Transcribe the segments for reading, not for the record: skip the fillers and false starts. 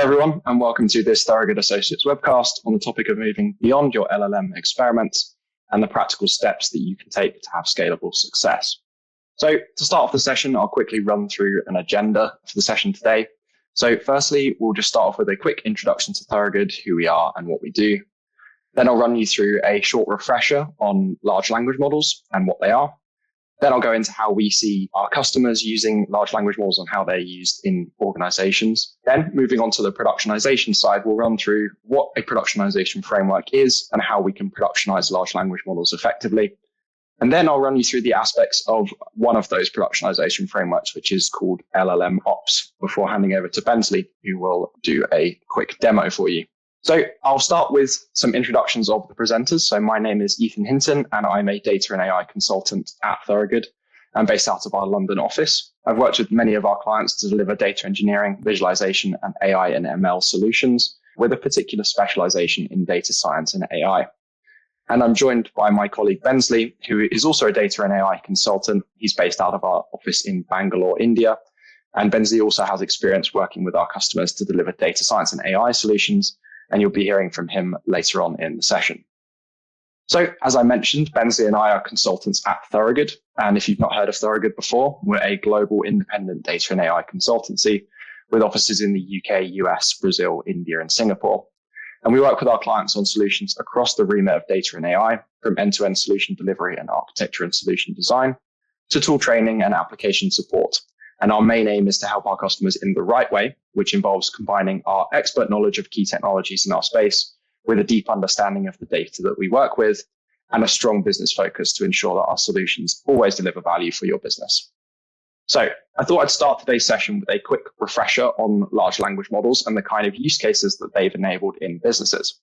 Hello, everyone, and welcome to this Thorogood Associates webcast on the topic of moving beyond your LLM experiments and the practical steps that you can take to have scalable success. So to start off the session, I'll quickly run through an agenda for the session today. So firstly, we'll just start off with a quick introduction to Thorogood, who we are and what we do. Then I'll run you through a short refresher on large language models and what they are. Then I'll go into how we see our customers using large language models and how they're used in organizations. Then moving on to the productionization side, we'll run through what a productionization framework is and how we can productionize large language models effectively. And then I'll run you through the aspects of one of those productionization frameworks, which is called LLMOps, before handing over to Bensley, who will do a quick demo for you. So I'll start with some introductions of the presenters. So my name is Ethan Hinton, and I'm a data and AI consultant at Thorogood. I'm based out of our London office. I've worked with many of our clients to deliver data engineering, visualization, and AI and ML solutions with a particular specialization in data science and AI. And I'm joined by my colleague Bensley, who is also a data and AI consultant. He's based out of our office in Bangalore, India. And Bensley also has experience working with our customers to deliver data science and AI solutions. And you'll be hearing from him later on in the session. So as I mentioned, Bensley and I are consultants at Thorogood. And if you've not heard of Thorogood before, we're a global independent data and AI consultancy with offices in the UK, US, Brazil, India, and Singapore. And we work with our clients on solutions across the remit of data and AI, from end-to-end solution delivery and architecture and solution design to tool training and application support. And our main aim is to help our customers in the right way, which involves combining our expert knowledge of key technologies in our space with a deep understanding of the data that we work with and a strong business focus to ensure that our solutions always deliver value for your business. So I thought I'd start today's session with a quick refresher on large language models and the kind of use cases that they've enabled in businesses.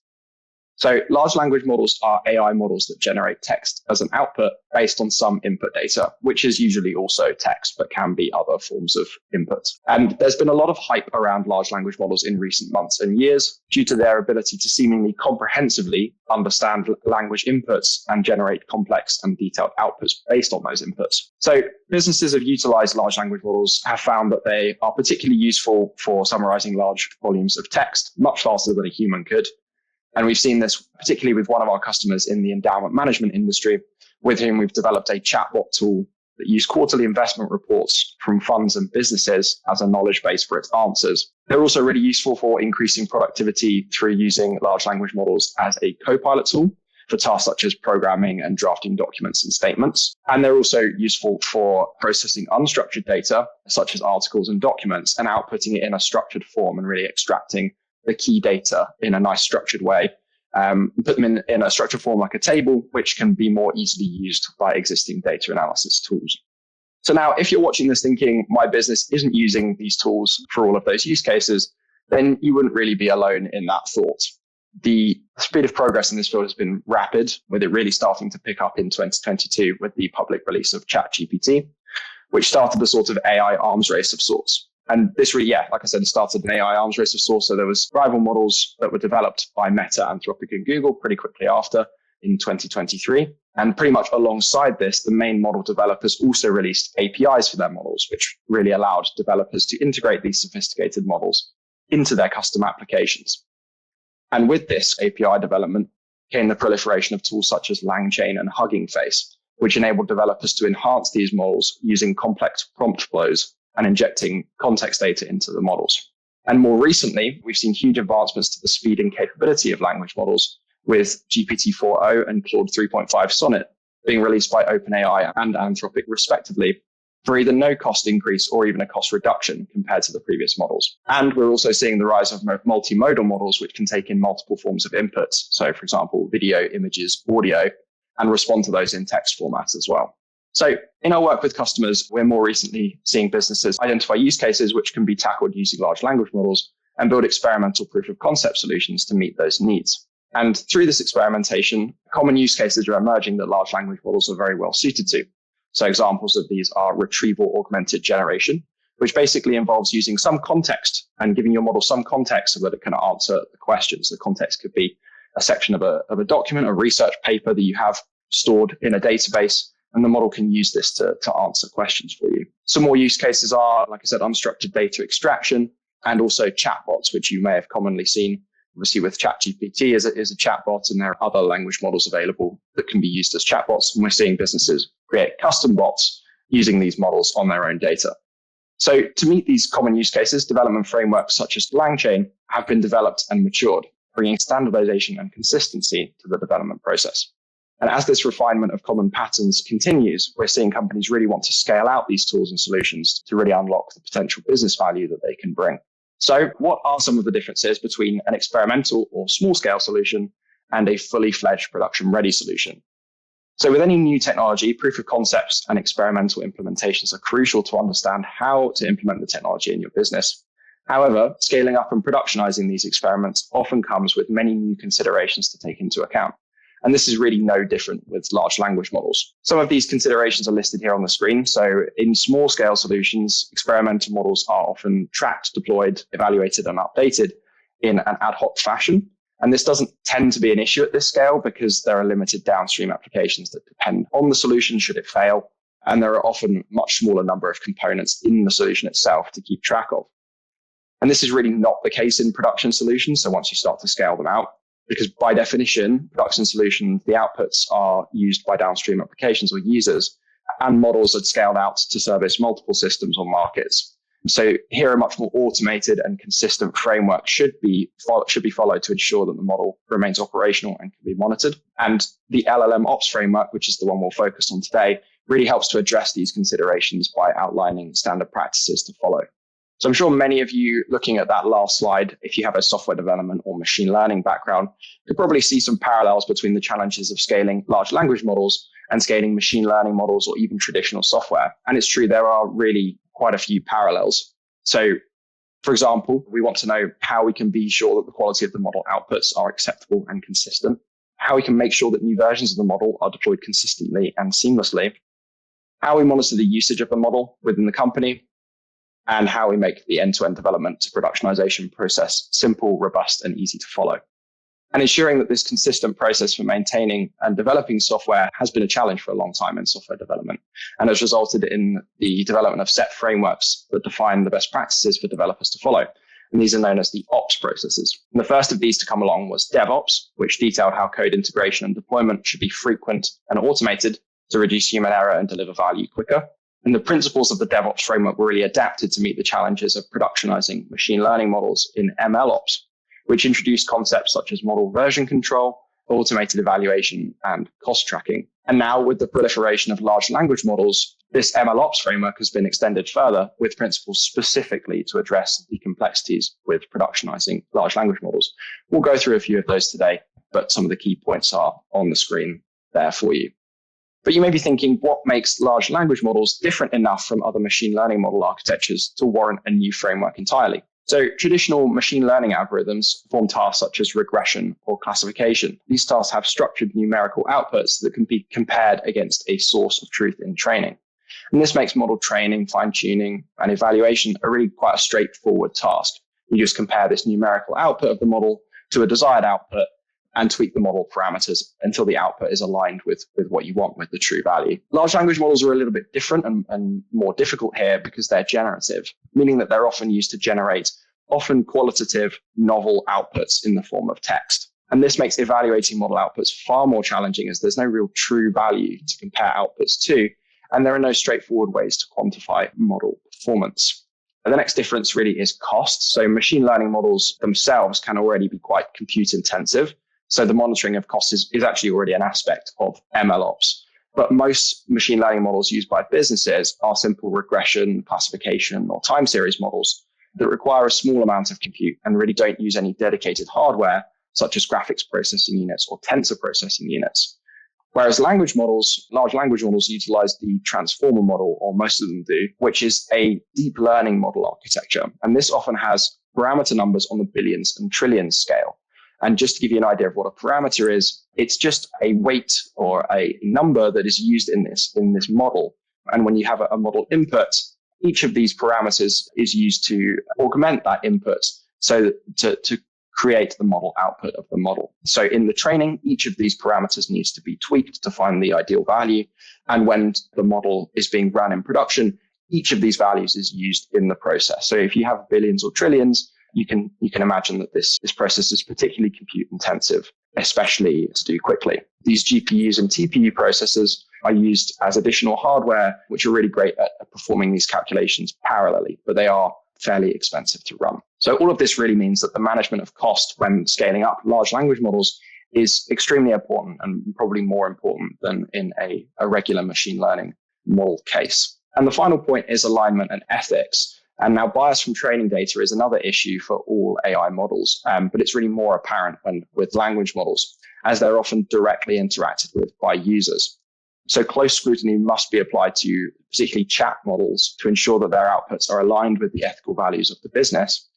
So large language models are AI models that generate text as an output based on some input data, which is usually also text, but can be other forms of input. And there's been a lot of hype around large language models in recent months and years due to their ability to seemingly comprehensively understand language inputs and generate complex and detailed outputs based on those inputs. So businesses have utilized large language models have found that they are particularly useful for summarizing large volumes of text much faster than a human could. And we've seen this particularly with one of our customers in the endowment management industry, with whom we've developed a chatbot tool that uses quarterly investment reports from funds and businesses as a knowledge base for its answers. They're also really useful for increasing productivity through using large language models as a co-pilot tool for tasks such as programming and drafting documents and statements. And they're also useful for processing unstructured data, such as articles and documents, and outputting it in a structured form and really extracting the key data in a nice structured way, put them in a structured form like a table, which can be more easily used by existing data analysis tools. So now, if you're watching this thinking, my business isn't using these tools for all of those use cases, then you wouldn't really be alone in that thought. The speed of progress in this field has been rapid, with it really starting to pick up in 2022 with the public release of ChatGPT, which started a sort of AI arms race of sorts. And this really, like I said, started an AI arms race of sorts. So there was rival models that were developed by Meta, Anthropic, and Google pretty quickly after in 2023. And pretty much alongside this, the main model developers also released APIs for their models, which really allowed developers to integrate these sophisticated models into their custom applications. And with this API development came the proliferation of tools such as LangChain and Hugging Face, which enabled developers to enhance these models using complex prompt flows and injecting context data into the models. And more recently, we've seen huge advancements to the speed and capability of language models, with GPT-4o and Claude 3.5 Sonnet being released by OpenAI and Anthropic respectively, for either no cost increase or even a cost reduction compared to the previous models. And we're also seeing the rise of multimodal models, which can take in multiple forms of inputs. So for example, video, images, audio, and respond to those in text format as well. So in our work with customers, we're more recently seeing businesses identify use cases which can be tackled using large language models and build experimental proof of concept solutions to meet those needs. And through this experimentation, common use cases are emerging that large language models are very well suited to. So examples of these are retrieval augmented generation, which basically involves using some context and giving your model some context so that it can answer the questions. The context could be a section of a document, a research paper that you have stored in a database, and the model can use this to answer questions for you. Some more use cases are, like I said, unstructured data extraction, and also chatbots, which you may have commonly seen. Obviously, with ChatGPT is a chatbot, and there are other language models available that can be used as chatbots. And we're seeing businesses create custom bots using these models on their own data. So to meet these common use cases, development frameworks such as LangChain have been developed and matured, bringing standardization and consistency to the development process. And as this refinement of common patterns continues, we're seeing companies really want to scale out these tools and solutions to really unlock the potential business value that they can bring. So what are some of the differences between an experimental or small scale solution and a fully fledged production ready solution? So with any new technology, proof of concepts and experimental implementations are crucial to understand how to implement the technology in your business. However, scaling up and productionizing these experiments often comes with many new considerations to take into account. And this is really no different with large language models. Some of these considerations are listed here on the screen. So in small scale solutions, experimental models are often tracked, deployed, evaluated, and updated in an ad hoc fashion. And this doesn't tend to be an issue at this scale because there are limited downstream applications that depend on the solution should it fail. And there are often much smaller number of components in the solution itself to keep track of. And this is really not the case in production solutions. So once you start to scale them out, because by definition, production solutions, the outputs are used by downstream applications or users, and models are scaled out to service multiple systems or markets. So here, a much more automated and consistent framework should be followed to ensure that the model remains operational and can be monitored. And the LLMOps framework, which is the one we'll focus on today, really helps to address these considerations by outlining standard practices to follow. So I'm sure many of you looking at that last slide, if you have a software development or machine learning background, could probably see some parallels between the challenges of scaling large language models and scaling machine learning models or even traditional software. And it's true, there are really quite a few parallels. So, for example, we want to know how we can be sure that the quality of the model outputs are acceptable and consistent, how we can make sure that new versions of the model are deployed consistently and seamlessly, how we monitor the usage of the model within the company, and how we make the end-to-end development to productionization process simple, robust, and easy to follow. And ensuring that this consistent process for maintaining and developing software has been a challenge for a long time in software development and has resulted in the development of set frameworks that define the best practices for developers to follow. And these are known as the ops processes. And the first of these to come along was DevOps, which detailed how code integration and deployment should be frequent and automated to reduce human error and deliver value quicker. And the principles of the DevOps framework were really adapted to meet the challenges of productionizing machine learning models in MLOps, which introduced concepts such as model version control, automated evaluation, and cost tracking. And now with the proliferation of large language models, this MLOps framework has been extended further with principles specifically to address the complexities with productionizing large language models. We'll go through a few of those today, but some of the key points are on the screen there for you. But you may be thinking, what makes large language models different enough from other machine learning model architectures to warrant a new framework entirely? So traditional machine learning algorithms perform tasks such as regression or classification. These tasks have structured numerical outputs that can be compared against a source of truth in training. And this makes model training, fine-tuning, and evaluation a really quite a straightforward task. You just compare this numerical output of the model to a desired output and tweak the model parameters until the output is aligned with what you want with the true value. Large language models are a little bit different and more difficult here because they're generative, meaning that they're often used to generate often qualitative, novel outputs in the form of text. And this makes evaluating model outputs far more challenging as there's no real true value to compare outputs to, and there are no straightforward ways to quantify model performance. And the next difference really is cost. So machine learning models themselves can already be quite compute intensive. So the monitoring of costs is actually already an aspect of MLOps. But most machine learning models used by businesses are simple regression, classification, or time series models that require a small amount of compute and really don't use any dedicated hardware, such as graphics processing units or tensor processing units. Whereas large language models utilize the transformer model, or most of them do, which is a deep learning model architecture. And this often has parameter numbers on the billions and trillions scale. And just to give you an idea of what a parameter is, it's just a weight or a number that is used in this model. And when you have a model input, each of these parameters is used to augment that input so to create the model output of the model. So in the training, each of these parameters needs to be tweaked to find the ideal value. And when the model is being run in production, each of these values is used in the process. So if you have billions or trillions, you can imagine that this process is particularly compute intensive, especially to do quickly. These GPUs and TPU processors are used as additional hardware, which are really great at performing these calculations parallelly, but they are fairly expensive to run. So all of this really means that the management of cost when scaling up large language models is extremely important, and probably more important than in a regular machine learning model case. And the final point is alignment and ethics. And now bias from training data is another issue for all AI models, but it's really more apparent with language models, as they're often directly interacted with by users. So close scrutiny must be applied to particularly chat models to ensure that their outputs are aligned with the ethical values of the business.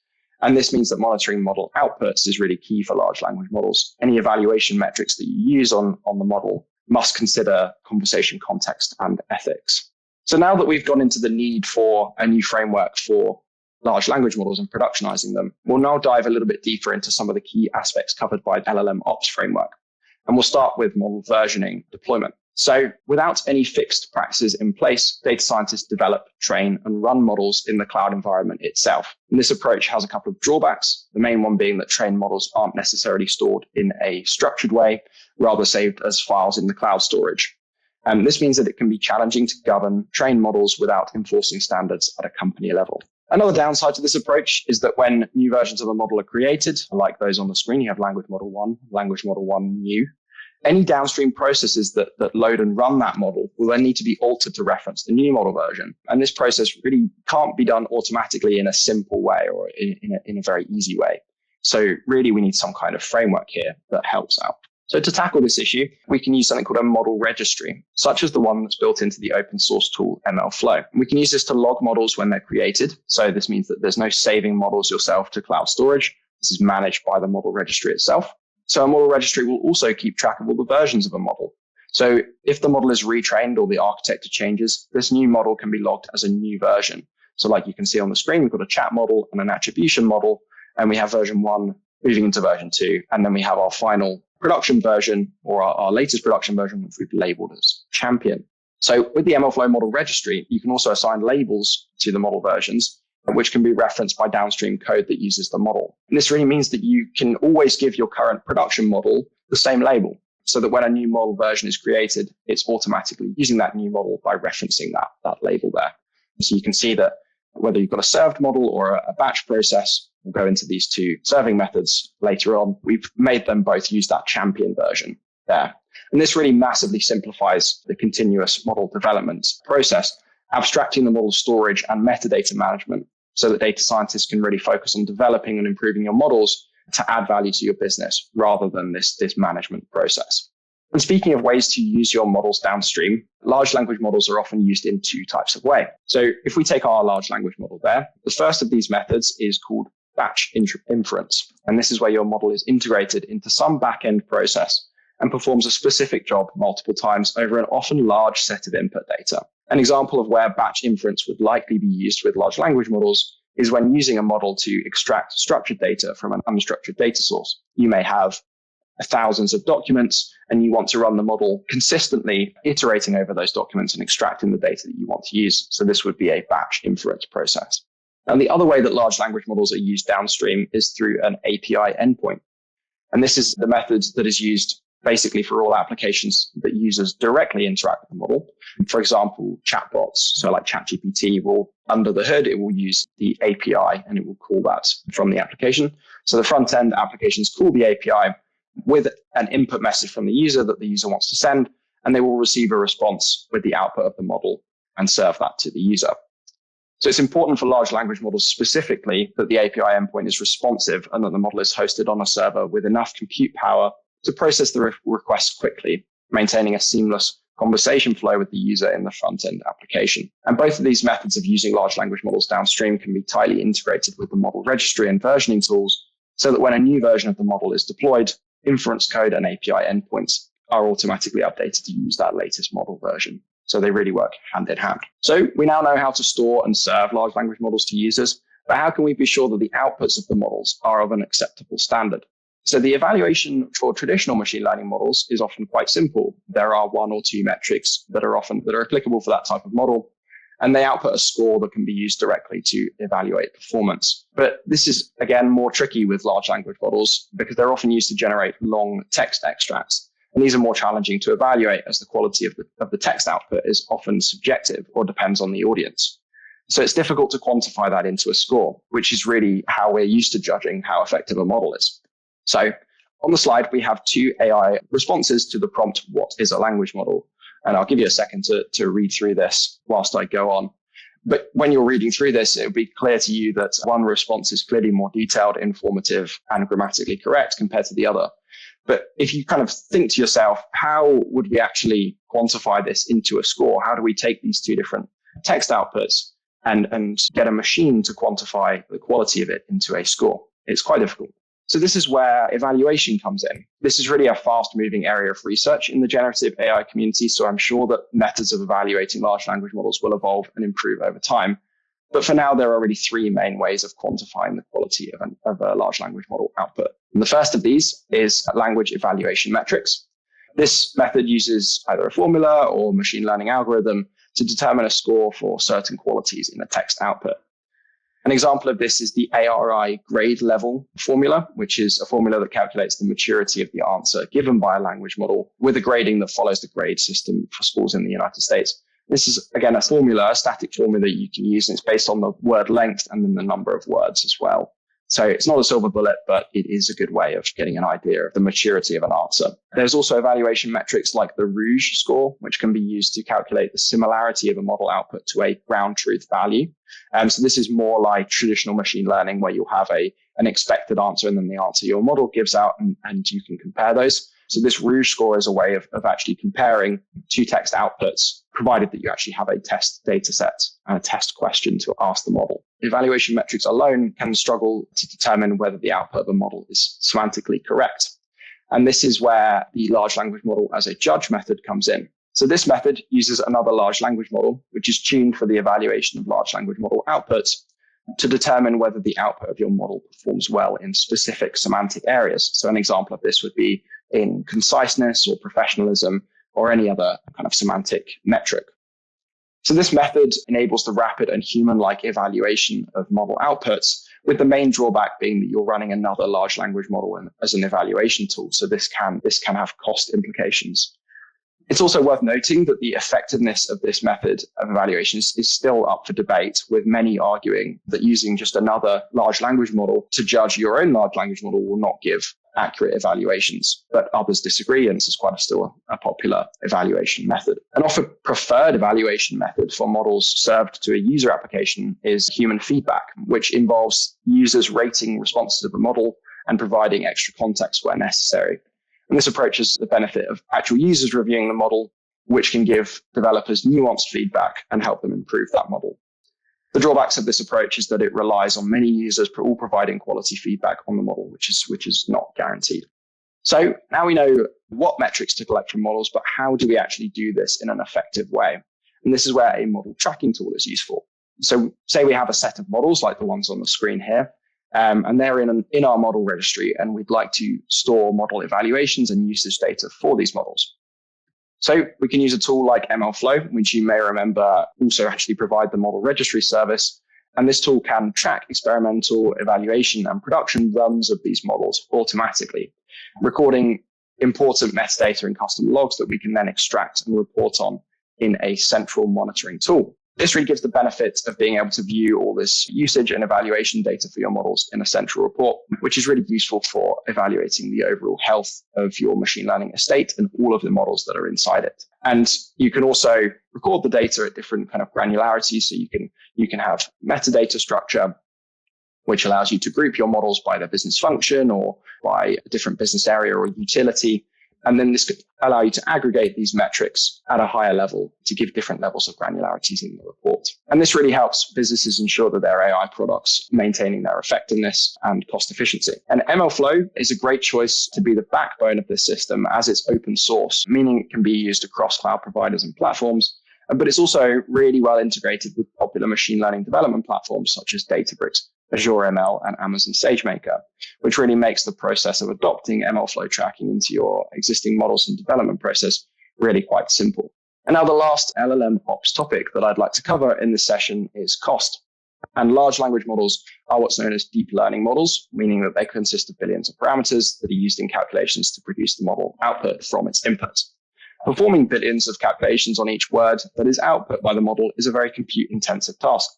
And this means that monitoring model outputs is really key for large language models. Any evaluation metrics that you use on the model must consider conversation context and ethics. So now that we've gone into the need for a new framework for large language models and productionizing them, we'll now dive a little bit deeper into some of the key aspects covered by LLMOps framework. And we'll start with model versioning deployment. So without any fixed practices in place, data scientists develop, train, and run models in the cloud environment itself. And this approach has a couple of drawbacks, the main one being that trained models aren't necessarily stored in a structured way, rather saved as files in the cloud storage. And this means that it can be challenging to govern trained models without enforcing standards at a company level. Another downside to this approach is that when new versions of a model are created, like those on the screen, you have language model 1, language model 1 new. Any downstream processes that load and run that model will then need to be altered to reference the new model version. And this process really can't be done automatically in a simple way or in a very easy way. So really, we need some kind of framework here that helps out. So to tackle this issue, we can use something called a model registry, such as the one that's built into the open source tool MLflow. And we can use this to log models when they're created. So this means that there's no saving models yourself to cloud storage. This is managed by the model registry itself. So a model registry will also keep track of all the versions of a model. So if the model is retrained or the architecture changes, this new model can be logged as a new version. So like you can see on the screen, we've got a chat model and an attribution model, and we have version 1 moving into version 2. And then we have our final production version, or our latest production version, which we've labeled as champion. So with the MLflow model registry, you can also assign labels to the model versions, which can be referenced by downstream code that uses the model. And this really means that you can always give your current production model the same label, so that when a new model version is created, it's automatically using that new model by referencing that label there. So you can see that whether you've got a served model or a batch process, we'll go into these two serving methods later on. We've made them both use that champion version there. And this really massively simplifies the continuous model development process, abstracting the model storage and metadata management so that data scientists can really focus on developing and improving your models to add value to your business rather than this management process. And speaking of ways to use your models downstream, large language models are often used in two types of way. So if we take our large language model there, the first of these methods is called batch inference. And this is where your model is integrated into some back-end process and performs a specific job multiple times over an often large set of input data. An example of where batch inference would likely be used with large language models is when using a model to extract structured data from an unstructured data source. You may have thousands of documents and you want to run the model consistently, iterating over those documents and extracting the data that you want to use. So this would be a batch inference process. And the other way that large language models are used downstream is through an API endpoint. And this is the method that is used basically for all applications that users directly interact with the model. For example, chatbots, so like ChatGPT will, under the hood, it will use the API and it will call that from the application. So the front end applications call the API with an input message from the user that the user wants to send, and they will receive a response with the output of the model and serve that to the user. So it's important for large language models specifically that the API endpoint is responsive and that the model is hosted on a server with enough compute power to process the requests quickly, maintaining a seamless conversation flow with the user in the front-end application. And both of these methods of using large language models downstream can be tightly integrated with the model registry and versioning tools so that when a new version of the model is deployed, inference code and API endpoints are automatically updated to use that latest model version. So they really work hand in hand. So we now know how to store and serve large language models to users, but how can we be sure that the outputs of the models are of an acceptable standard? So the evaluation for traditional machine learning models is often quite simple. There are one or two metrics that are applicable for that type of model. and they output a score that can be used directly to evaluate performance. But this is, again, more tricky with large language models because they're often used to generate long text extracts. And these are more challenging to evaluate as the quality of the text output is often subjective or depends on the audience. So it's difficult to quantify that into a score, which is really how we're used to judging how effective a model is. So on the slide, we have two AI responses to the prompt, "What is a language model?" And I'll give you a second to read through this whilst I go on. But when you're reading through this, it'll be clear to you that one response is clearly more detailed, informative, and grammatically correct compared to the other. But if you kind of think to yourself, how would we actually quantify this into a score? How do we take these two different text outputs and get a machine to quantify the quality of it into a score? It's quite difficult. So this is where evaluation comes in. This is really a fast-moving area of research in the generative AI community, so I'm sure that methods of evaluating large language models will evolve and improve over time. But for now, there are really three main ways of quantifying the quality of a large language model output. And the first of these is language evaluation metrics. This method uses either a formula or machine learning algorithm to determine a score for certain qualities in a text output. An example of this is the ARI grade level formula, which is a formula that calculates the maturity of the answer given by a language model with a grading that follows the grade system for schools in the United States. This is, again, a static formula that you can use, and it's based on the word length and then the number of words as well. So it's not a silver bullet, but it is a good way of getting an idea of the maturity of an answer. There's also evaluation metrics like the Rouge score, which can be used to calculate the similarity of a model output to a ground truth value. So this is more like traditional machine learning, where you'll have an expected answer and then the answer your model gives out, and you can compare those. So this Rouge score is a way of actually comparing two text outputs, provided that you actually have a test data set and a test question to ask the model. Evaluation metrics alone can struggle to determine whether the output of a model is semantically correct. And this is where the large language model as a judge method comes in. So this method uses another large language model, which is tuned for the evaluation of large language model outputs, to determine whether the output of your model performs well in specific semantic areas. So an example of this would be in conciseness or professionalism or any other kind of semantic metric. So this method enables the rapid and human-like evaluation of model outputs, with the main drawback being that you're running another large language model as an evaluation tool. So this can have cost implications. It's also worth noting that the effectiveness of this method of evaluation is still up for debate, with many arguing that using just another large language model to judge your own large language model will not give accurate evaluations. But others disagree, and this is still a popular evaluation method. An often preferred evaluation method for models served to a user application is human feedback, which involves users rating responses of a model and providing extra context where necessary. And this approach has the benefit of actual users reviewing the model, which can give developers nuanced feedback and help them improve that model. The drawbacks of this approach is that it relies on many users all providing quality feedback on the model, which is not guaranteed. So now we know what metrics to collect from models, but how do we actually do this in an effective way? And this is where a model tracking tool is useful. So say we have a set of models like the ones on the screen here, and they're in our model registry, and we'd like to store model evaluations and usage data for these models. So we can use a tool like MLflow, which you may remember also actually provide the model registry service. And this tool can track experimental evaluation and production runs of these models automatically, recording important metadata and custom logs that we can then extract and report on in a central monitoring tool. This really gives the benefit of being able to view all this usage and evaluation data for your models in a central report, which is really useful for evaluating the overall health of your machine learning estate and all of the models that are inside it. And you can also record the data at different kind of granularities. So you can have metadata structure, which allows you to group your models by their business function or by a different business area or utility. And then this could allow you to aggregate these metrics at a higher level to give different levels of granularities in the report. And this really helps businesses ensure that their AI products maintaining their effectiveness and cost efficiency. And MLflow is a great choice to be the backbone of this system, as it's open source, meaning it can be used across cloud providers and platforms. But it's also really well integrated with popular machine learning development platforms such as Databricks, Azure ML, and Amazon SageMaker, which really makes the process of adopting MLflow tracking into your existing models and development process really quite simple. And now the last LLMOps topic that I'd like to cover in this session is cost. And large language models are what's known as deep learning models, meaning that they consist of billions of parameters that are used in calculations to produce the model output from its input. Performing billions of calculations on each word that is output by the model is a very compute-intensive task,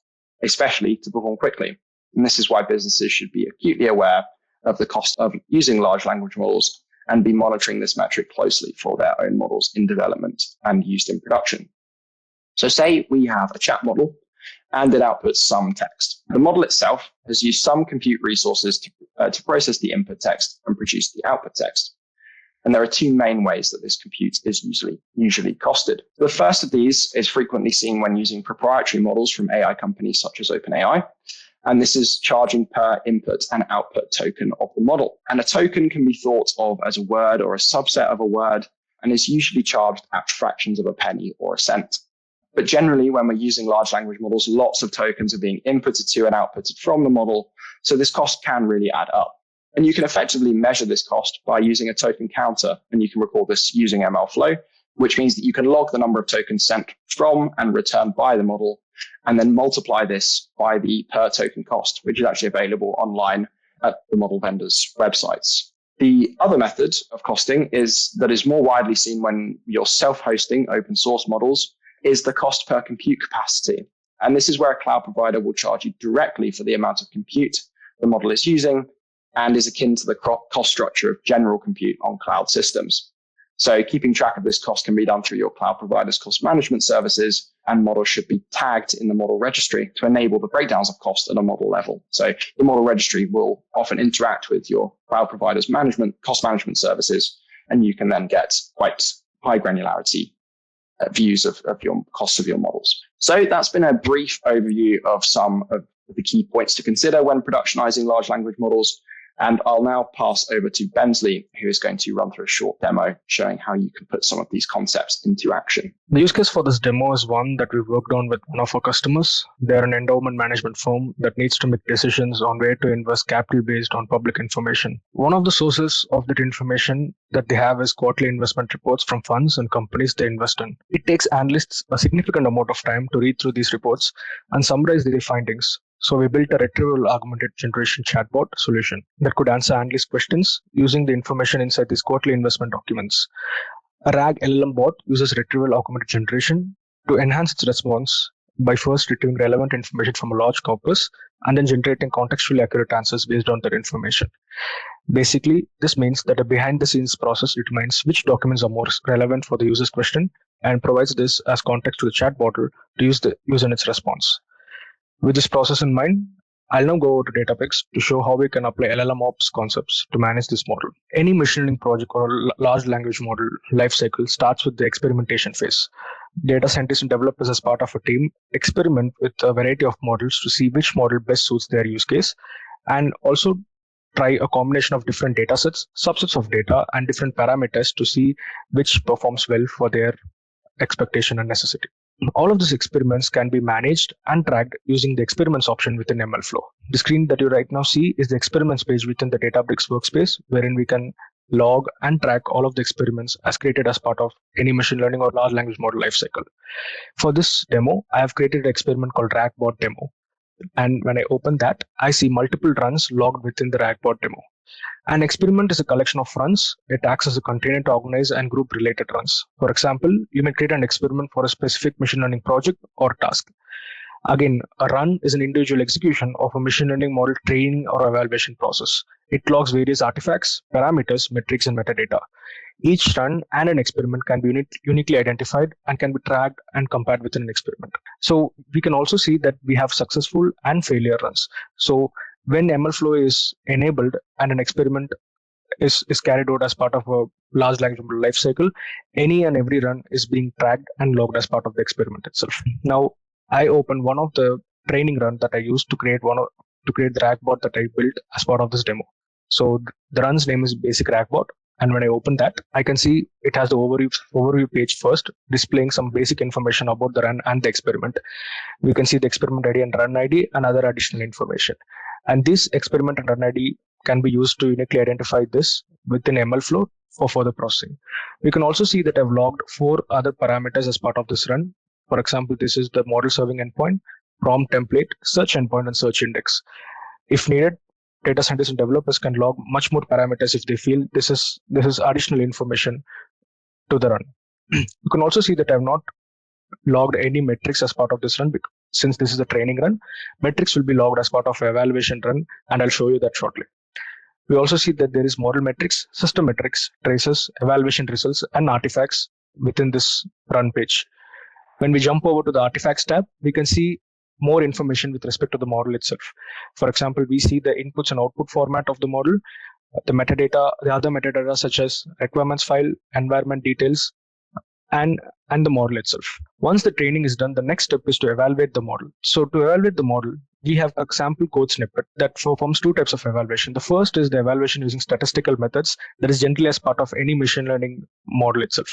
especially to perform quickly. And this is why businesses should be acutely aware of the cost of using large language models and be monitoring this metric closely for their own models in development and used in production. So say we have a chat model and it outputs some text. The model itself has used some compute resources to process the input text and produce the output text. And there are two main ways that this compute is usually costed. The first of these is frequently seen when using proprietary models from AI companies such as OpenAI. And this is charging per input and output token of the model. And a token can be thought of as a word or a subset of a word and is usually charged at fractions of a penny or a cent. But generally, when we're using large language models, lots of tokens are being inputted to and outputted from the model. So this cost can really add up. And you can effectively measure this cost by using a token counter. And you can record this using MLflow, which means that you can log the number of tokens sent from and returned by the model, and then multiply this by the per token cost, which is actually available online at the model vendors' websites. The other method of costing is more widely seen when you're self-hosting open source models is the cost per compute capacity. And this is where a cloud provider will charge you directly for the amount of compute the model is using and is akin to the cost structure of general compute on cloud systems. So keeping track of this cost can be done through your cloud provider's cost management services, and models should be tagged in the model registry to enable the breakdowns of cost at a model level. So the model registry will often interact with your cloud provider's cost management services, and you can then get quite high granularity views of your costs of your models. So that's been a brief overview of some of the key points to consider when productionizing large language models. And I'll now pass over to Bensley, who is going to run through a short demo showing how you can put some of these concepts into action. The use case for this demo is one that we've worked on with one of our customers. They're an endowment management firm that needs to make decisions on where to invest capital based on public information. One of the sources of that information that they have is quarterly investment reports from funds and companies they invest in. It takes analysts a significant amount of time to read through these reports and summarize their findings. So we built a retrieval augmented generation chatbot solution that could answer analyst questions using the information inside these quarterly investment documents. A RAG LLM bot uses retrieval augmented generation to enhance its response by first retrieving relevant information from a large corpus and then generating contextually accurate answers based on that information. Basically, this means that a behind-the-scenes process determines which documents are more relevant for the user's question and provides this as context to the chatbot to use in its response. With this process in mind, I'll now go over to Databricks to show how we can apply LLMOps concepts to manage this model. Any machine learning project or large language model lifecycle starts with the experimentation phase. Data scientists and developers as part of a team experiment with a variety of models to see which model best suits their use case, and also try a combination of different data sets, subsets of data, and different parameters to see which performs well for their expectation and necessity. All of these experiments can be managed and tracked using the experiments option within MLflow. The screen that you right now see is the experiments page within the Databricks workspace, wherein we can log and track all of the experiments as created as part of any machine learning or large language model lifecycle. For this demo, I have created an experiment called RAGBot demo. And when I open that, I see multiple runs logged within the RAGBot demo. An experiment is a collection of runs. It acts as a container to organize and group related runs. For example, you may create an experiment for a specific machine learning project or task. Again, a run is an individual execution of a machine learning model training or evaluation process. It logs various artifacts, parameters, metrics, and metadata. Each run and an experiment can be uniquely identified and can be tracked and compared within an experiment. So we can also see that we have successful and failure runs. So when MLflow is enabled and an experiment is carried out as part of a large language model lifecycle, any and every run is being tracked and logged as part of the experiment itself. Now, I open one of the training run that I used to create the RAGBot that I built as part of this demo. So the run's name is basic RAGBot. And when I open that, I can see it has the overview page first, displaying some basic information about the run and the experiment. We can see the experiment ID and run ID and other additional information. And this experiment and run ID can be used to uniquely identify this within MLflow for further processing. We can also see that I've logged 4 other parameters as part of this run. For example, this is the model serving endpoint, prompt template, search endpoint, and search index. If needed, data scientists and developers can log much more parameters if they feel this is additional information to the run. You can also see that I've not logged any metrics as part of this run since this is a training run. Metrics will be logged as part of evaluation run, and I'll show you that shortly. We also see that there is model metrics, system metrics, traces, evaluation results, and artifacts within this run page. When we jump over to the artifacts tab, we can see more information with respect to the model itself. For example, we see the inputs and output format of the model, the metadata, the other metadata such as requirements file, environment details, and the model itself. Once the training is done, the next step is to evaluate the model. So to evaluate the model, we have a sample code snippet that performs 2 types of evaluation. The first is the evaluation using statistical methods that is generally as part of any machine learning model itself.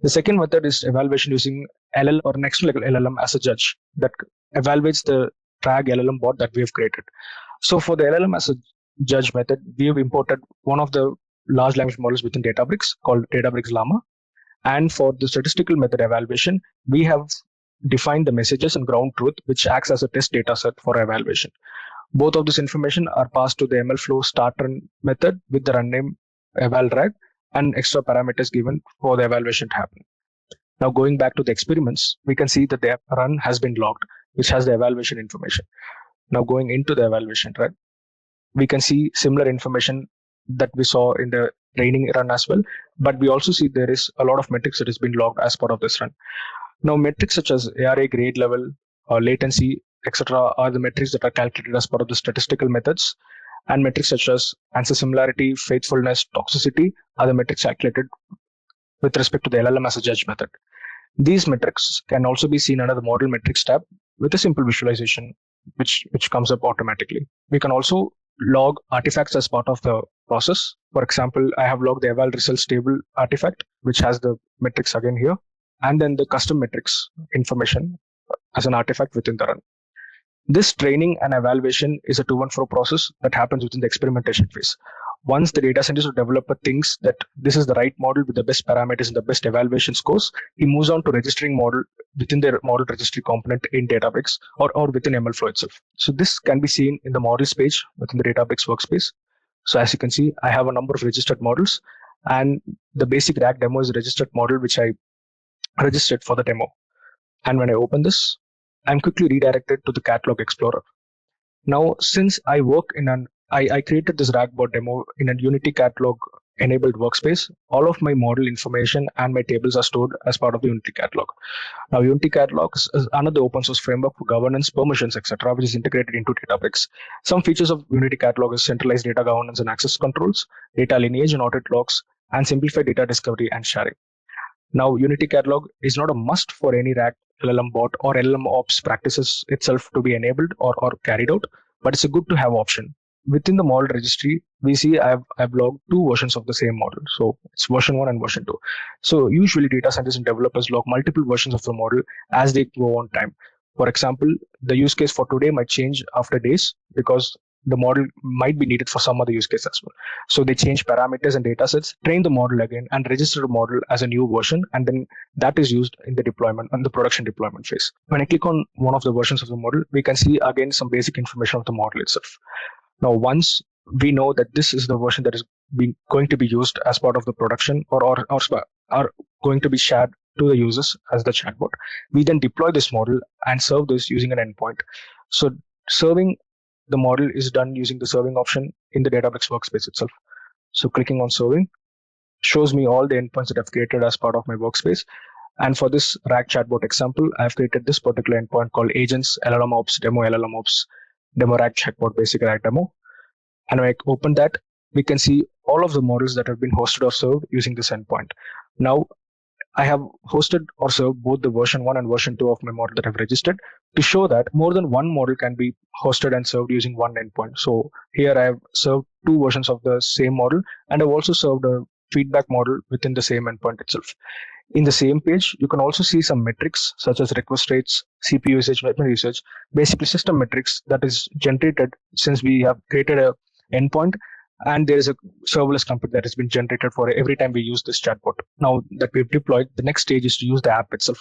The second method is evaluation using LL or next level LLM as a judge that evaluates the RAG LLM bot that we have created. So for the LLM as a judge method, we have imported one of the large language models within Databricks called Databricks Llama. And for the statistical method evaluation, we have defined the messages and ground truth, which acts as a test data set for evaluation. Both of this information are passed to the MLflow start run method with the run name evalRag and extra parameters given for the evaluation to happen. Now going back to the experiments, we can see that the run has been logged, which has the evaluation information. Now going into the evaluation run, we can see similar information that we saw in the training run as well, but we also see there is a lot of metrics that has been logged as part of this run. Now metrics such as ARA grade level, latency, etc. are the metrics that are calculated as part of the statistical methods, and metrics such as answer similarity, faithfulness, toxicity are the metrics calculated with respect to the LLM as a judge method. These metrics can also be seen under the model metrics tab with a simple visualization, which comes up automatically. We can also log artifacts as part of the process. For example, I have logged the eval results table artifact, which has the metrics again here, and then the custom metrics information as an artifact within the run. This training and evaluation is a to-and-fro process that happens within the experimentation phase. Once the data scientist or developer thinks that this is the right model with the best parameters and the best evaluation scores, he moves on to registering model within their model registry component in Databricks or within MLflow itself. So this can be seen in the models page within the Databricks workspace. So as you can see, I have a number of registered models, and the basic RAG demo is a registered model which I registered for the demo. And when I open this, I'm quickly redirected to the Catalog Explorer. Now, since I work I created this RAGbot demo in a Unity Catalog enabled workspace, all of my model information and my tables are stored as part of the Unity Catalog. Now, Unity Catalog is another open source framework for governance, permissions, etc., which is integrated into Databricks. Some features of Unity Catalog is centralized data governance and access controls, data lineage and audit logs, and simplified data discovery and sharing. Now, Unity Catalog is not a must for any RAG LLM bot or LLMOps practices itself to be enabled or carried out, but it's a good to have option. Within the model registry, we see I've logged 2 versions of the same model. So it's version 1 and version 2. So usually data scientists and developers log multiple versions of the model as they go on time. For example, the use case for today might change after days because the model might be needed for some other use case as well. So they change parameters and data sets, train the model again, and register the model as a new version, and then that is used in the deployment and the production deployment phase. When I click on one of the versions of the model, we can see again some basic information of the model itself. Now, once we know that this is the version that is going to be used as part of the production or going to be shared to the users as the chatbot, we then deploy this model and serve this using an endpoint. So serving the model is done using the serving option in the Databricks workspace itself. So clicking on serving shows me all the endpoints that I've created as part of my workspace. And for this RAG chatbot example, I've created this particular endpoint called agents, LLMOps, demo LLMOps, demo RAG chatbot, basic RAG demo. And when I open that, we can see all of the models that have been hosted or served using this endpoint. Now, I have hosted or served both the version 1 and version 2 of my model that I've registered to show that more than one model can be hosted and served using one endpoint. So here I have served 2 versions of the same model, and I've also served a feedback model within the same endpoint itself. In the same page, you can also see some metrics such as request rates, CPU usage, memory usage, basically system metrics that is generated since we have created a endpoint And there is a serverless compute that has been generated for every time we use this chatbot. Now that we've deployed, the next stage is to use the app itself.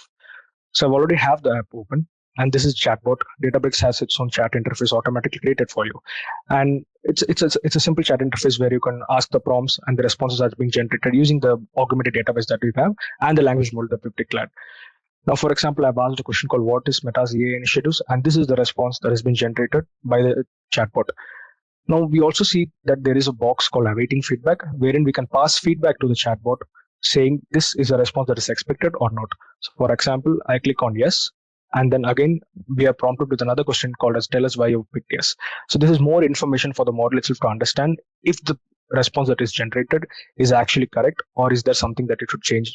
So I've already have the app open, and this is chatbot. Databricks has its own chat interface automatically created for you, and it's a simple chat interface where you can ask the prompts and the responses are being generated using the augmented database that we have and the language model that we've declared. Now, for example, I've asked a question called "What is Meta's AI initiatives?" and this is the response that has been generated by the chatbot. Now, we also see that there is a box called awaiting feedback, wherein we can pass feedback to the chatbot saying this is a response that is expected or not. So, for example, I click on yes, and then again, we are prompted with another question called as tell us why you picked yes. So, this is more information for the model itself to understand if the response that is generated is actually correct or is there something that it should change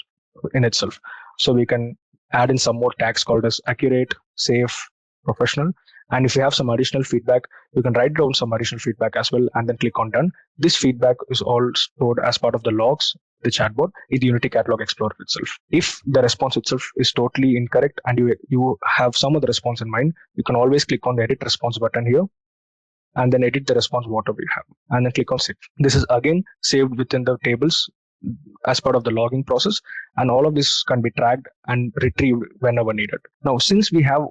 in itself. So, we can add in some more tags called as accurate, safe, professional. And if you have some additional feedback, you can write down some additional feedback as well and then click on done. This feedback is all stored as part of the logs, the chatbot, in the Unity Catalog Explorer itself. If the response itself is totally incorrect and you have some other response in mind, you can always click on the edit response button here and then edit the response whatever you have and then click on save. This is again saved within the tables as part of the logging process, and all of this can be tracked and retrieved whenever needed. Now, since we have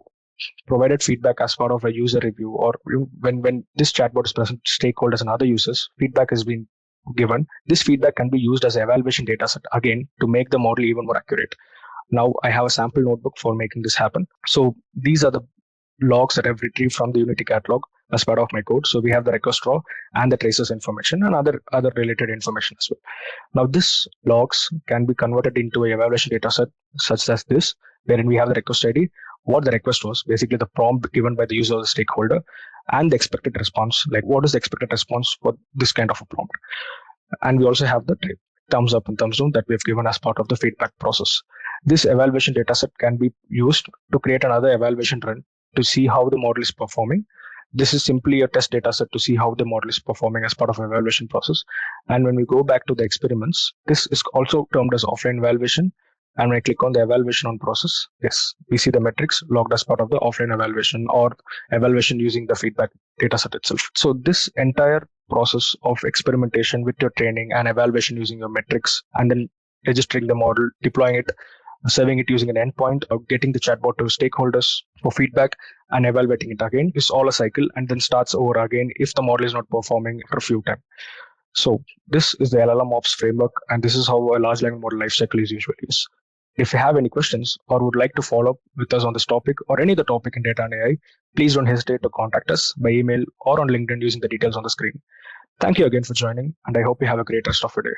provided feedback as part of a user review or when this chatbot is present to stakeholders and other users, feedback has been given. This feedback can be used as an evaluation data set again to make the model even more accurate. Now I have a sample notebook for making this happen. So these are the logs that I've retrieved from the Unity catalog as part of my code. So we have the request raw and the traces information and other related information as well. Now this logs can be converted into a evaluation data set such as this, wherein we have the request ID, what the request was, basically the prompt given by the user or the stakeholder, and the expected response, like what is the expected response for this kind of a prompt. And we also have the thumbs up and thumbs down that we've given as part of the feedback process. This evaluation dataset can be used to create another evaluation run to see how the model is performing. This is simply a test dataset to see how the model is performing as part of evaluation process. And when we go back to the experiments, this is also termed as offline evaluation. And when I click on the evaluation on process, yes, we see the metrics logged as part of the offline evaluation or evaluation using the feedback dataset itself. So this entire process of experimentation with your training and evaluation using your metrics and then registering the model, deploying it, serving it using an endpoint, or getting the chatbot to stakeholders for feedback and evaluating it again is all a cycle and then starts over again if the model is not performing after a few times. So this is the LLMOps framework, and this is how a large language model lifecycle is usually used. If you have any questions or would like to follow up with us on this topic or any other topic in data and AI, please don't hesitate to contact us by email or on LinkedIn using the details on the screen. Thank you again for joining, and I hope you have a great rest of your day.